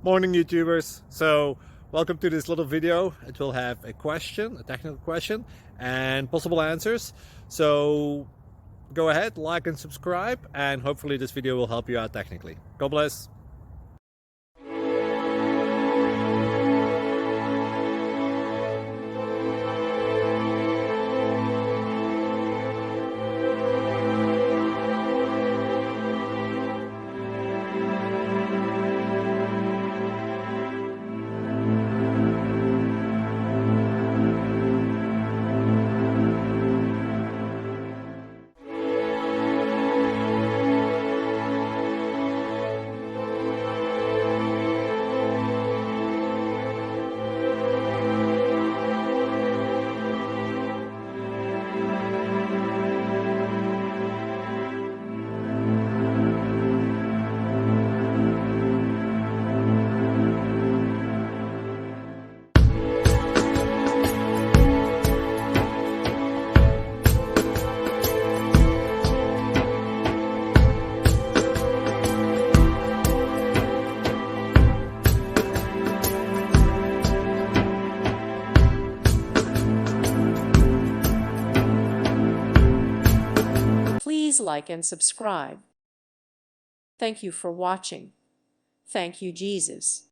Morning YouTubers. So welcome to this little video. It will have a question, a technical question, and possible answers. So go ahead, like and subscribe, and hopefully this video will help you out technically. God bless. Please like and subscribe. Thank you for watching. Thank you, Jesus.